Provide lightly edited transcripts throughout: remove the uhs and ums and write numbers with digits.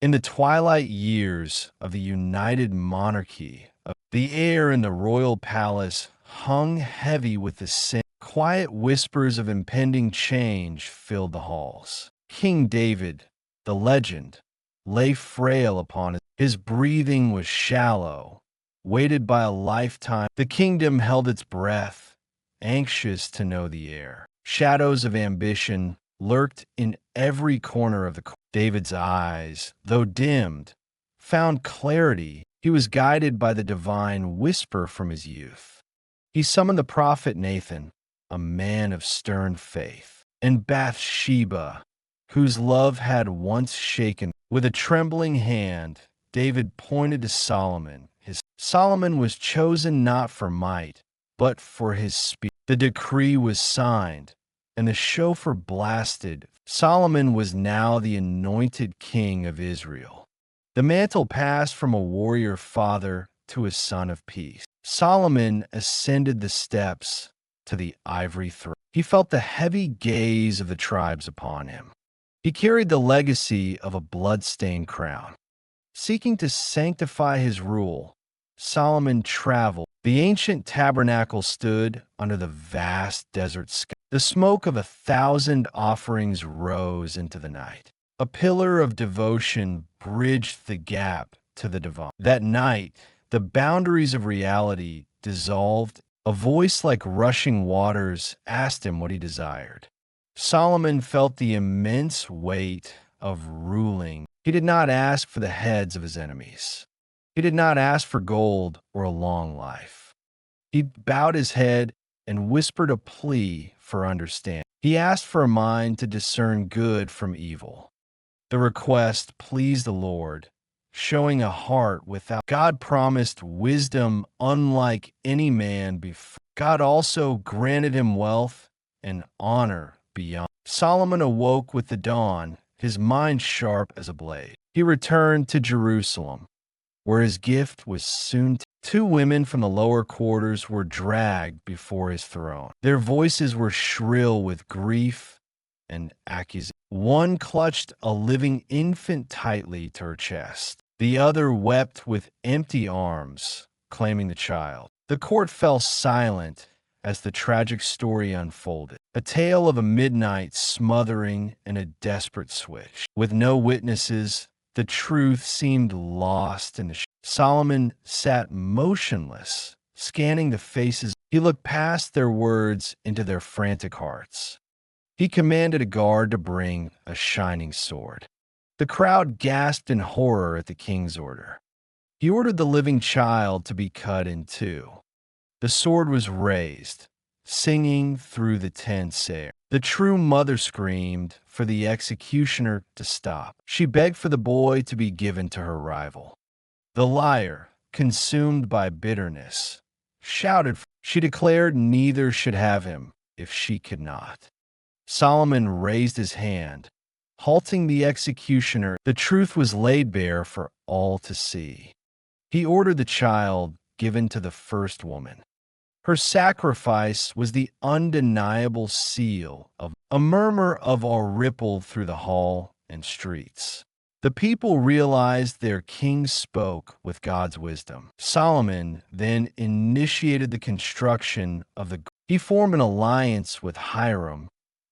In the twilight years of the united monarchy, the air in the royal palace hung heavy with the scent. Quiet whispers of impending change filled the halls. King David, the legend, lay frail upon it. His breathing was shallow, weighted by a lifetime. The kingdom held its breath, anxious to know the heir. Shadows of ambition lurked in every corner of the court. David's eyes, though dimmed, found clarity. He was guided by the divine whisper from his youth. He summoned the prophet Nathan, a man of stern faith, and Bathsheba, whose love had once shaken. With a trembling hand, David pointed to Solomon. Solomon was chosen not for might, but for his speech. The decree was signed, and the shofar blasted. Solomon was now the anointed king of Israel. The mantle passed from a warrior father to a son of peace. Solomon ascended the steps to the ivory throne. He felt the heavy gaze of the tribes upon him. He carried the legacy of a blood-stained crown. Seeking to sanctify his rule, Solomon traveled. The ancient tabernacle stood under the vast desert sky. The smoke of 1,000 offerings rose into the night. A pillar of devotion bridged the gap to the divine. That night, the boundaries of reality dissolved. A voice like rushing waters asked him what he desired. Solomon felt the immense weight of ruling. He did not ask for the heads of his enemies. He did not ask for gold or a long life. He bowed his head and whispered a plea for understanding. He asked for a mind to discern good from evil. The request pleased the Lord, showing a heart without. God promised wisdom unlike any man before. God also granted him wealth and honor beyond. Solomon awoke with the dawn, his mind sharp as a blade. He returned to Jerusalem, where his gift was soon. Two women from the lower quarters were dragged before his throne. Their voices were shrill with grief and accusation. One clutched a living infant tightly to her chest. The other wept with empty arms, claiming the child. The court fell silent as the tragic story unfolded. A tale of a midnight smothering and a desperate switch. With no witnesses, the truth seemed lost in the Solomon sat motionless, scanning the faces. He looked past their words into their frantic hearts. He commanded a guard to bring a shining sword. The crowd gasped in horror at the king's order. He ordered the living child to be cut in two. The sword was raised, singing through the tense air. The true mother screamed for the executioner to stop. She begged for the boy to be given to her rival. The liar, consumed by bitterness, shouted. She declared neither should have him if she could not. Solomon raised his hand, halting the executioner. The truth was laid bare for all to see. He ordered the child given to the first woman. Her sacrifice was the undeniable seal of. A murmur of awe rippled through the hall and streets. The people realized their king spoke with God's wisdom. Solomon then initiated the construction of the. He formed an alliance with Hiram,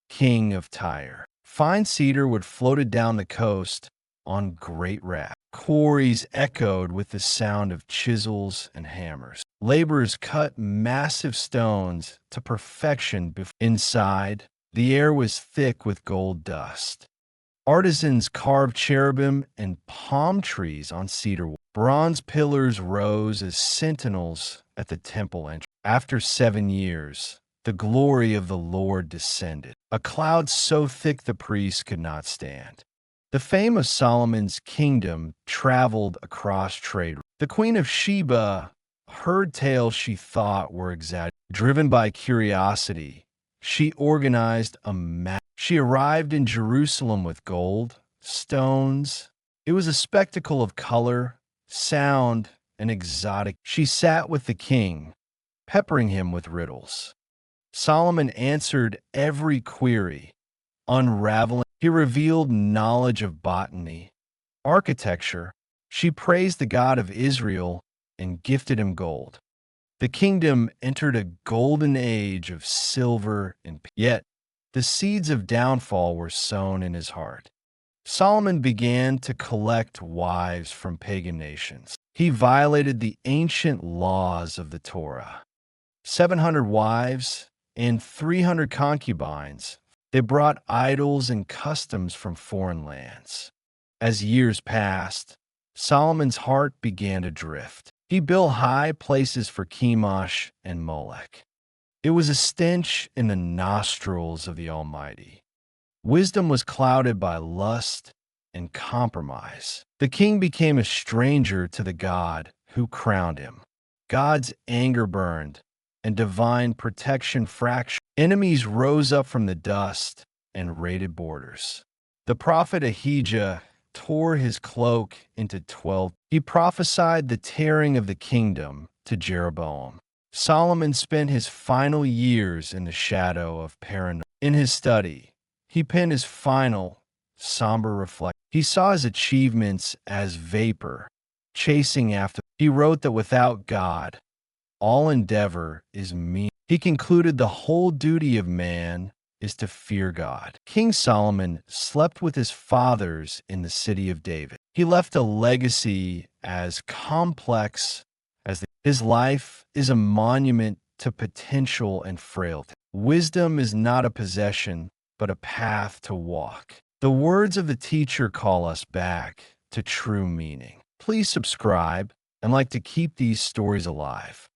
king of Tyre. Fine cedar would floated down the coast on great rafts. Quarries echoed with the sound of chisels and hammers. Laborers cut massive stones to perfection. Inside, the air was thick with gold dust. Artisans carved cherubim and palm trees on cedar wood. Bronze pillars rose as sentinels at the temple entrance. After 7 years, the glory of the Lord descended, a cloud so thick the priests could not stand. The fame of Solomon's kingdom traveled across trade. The Queen of Sheba heard tales she thought were exaggerated. Driven by curiosity, she organized a map. She arrived in Jerusalem with gold, stones. It was a spectacle of color, sound, and exotic. She sat with the king, peppering him with riddles. Solomon answered every query, unraveling. He revealed knowledge of botany, architecture, she praised the God of Israel and gifted him gold. The kingdom entered a golden age of silver and yet the seeds of downfall were sown in his heart. Solomon began to collect wives from pagan nations. He violated the ancient laws of the Torah. 700 wives and 300 concubines. They brought idols and customs from foreign lands. As years passed, Solomon's heart began to drift. He built high places for Chemosh and Molech. It was a stench in the nostrils of the Almighty. Wisdom was clouded by lust and compromise. The king became a stranger to the God who crowned him. God's anger burned, and divine protection fractured. Enemies rose up from the dust and raided borders. The prophet Ahijah tore his cloak into 12. He prophesied the tearing of the kingdom to Jeroboam. Solomon spent his final years in the shadow of paranoia. In his study, he penned his final, somber reflection. He saw his achievements as vapor, chasing after. He wrote that without God, all endeavor is mean. He concluded the whole duty of man is to fear God. King Solomon slept with his fathers in the city of David. He left a legacy as complex as his life is a monument to potential and frailty. Wisdom is not a possession, but a path to walk. The words of the teacher call us back to true meaning. Please subscribe and like to keep these stories alive.